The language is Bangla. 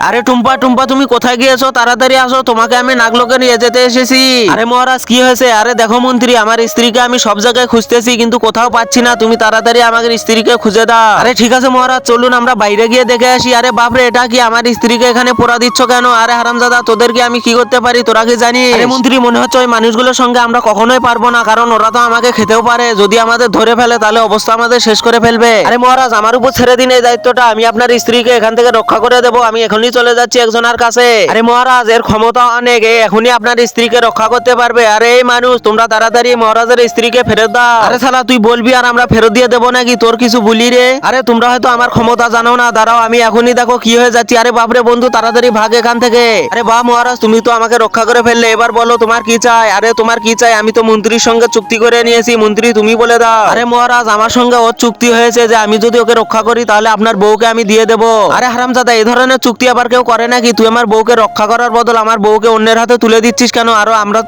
আরে টুম্পা টুম্পা তুমি কোথায় গিয়েছো? তাড়াতাড়ি আসো, তোমাকে আমি নাগলোকে নিয়ে যেতে এসেছি। আরে মহারাজ কি হয়েছে? আরে দেখো মন্ত্রী, আমার স্ত্রীকে আমি সব জায়গায় খুঁজতেছি কিন্তু কোথাও পাচ্ছি না, তুমি তাড়াতাড়ি আমাদের স্ত্রীকে খুঁজে দাও। আরে ঠিক আছে মহারাজ, চলুন আমরা বাইরে গিয়ে দেখে আসি। আরে বাপরে, এটা কি আমার স্ত্রীকে এখানে পোড়া দিচ্ছ কেন? আরে হারামজাদা, তোদেরকে আমি কি করতে পারি তোরা কি জানিস? আরে মন্ত্রী, মনে হচ্ছে ওই মানুষগুলোর সঙ্গে আমরা কখনোই পারবো না, কারণ ওরা তো আমাকে খেতেও পারে। যদি আমাদের ধরে ফেলে তাহলে অবস্থা আমাদের শেষ করে ফেলবে। আরে মহারাজ, আমার উপর ছেড়ে দিন এই দায়িত্বটা, আমি আপনার স্ত্রীকে এখান থেকে রক্ষা করে দেবো। আমি এখনই চলে যাচ্ছি একজনের কাছে। আরে মহারাজ, এর ক্ষমতা অনেক, এখনই আপনার স্ত্রীকে রক্ষা করতে পারবে। আরে এই মানুষ, তোমরা তাড়াতাড়ি মহারাজের স্ত্রীকে ফেরত দাও। আরে শালা, তুই বলবি আর আমরা ফেরত দিয়ে দেবো নাকি? তোর কিছু বলি রে? আরে তোমরা হয়তো আমার ক্ষমতা জানো না, দাঁড়াও আমি এখনই দেখো কি হয়ে যাচ্ছি। আরে বাপরে বন্ধু, তাড়াতাড়ি ভাগ এখান থেকে। আরে বাহ মহারাজ, তুমি তো আমাকে রক্ষা করে ফেললে, এবার বলো তোমার কি চাই? আরে তোমার কি চাই? আমি তো মন্ত্রীর সঙ্গে চুক্তি করে নিয়েছি, মন্ত্রী তুমি বলে দাও। আরে মহারাজ, আমার সঙ্গে ওর চুক্তি হয়েছে যে আমি যদি ওকে রক্ষা করি তাহলে আপনার বউকে আমি দিয়ে দেবো। আরে হারামজাদা, এই ধরনের চুক্তি আবার কেউ করে নাকি? তুই আমার বউকে রক্ষা করার বদল আমার বউকে অন্যের হাতে তুলে দিচ্ছিস কেন? আরো আমরা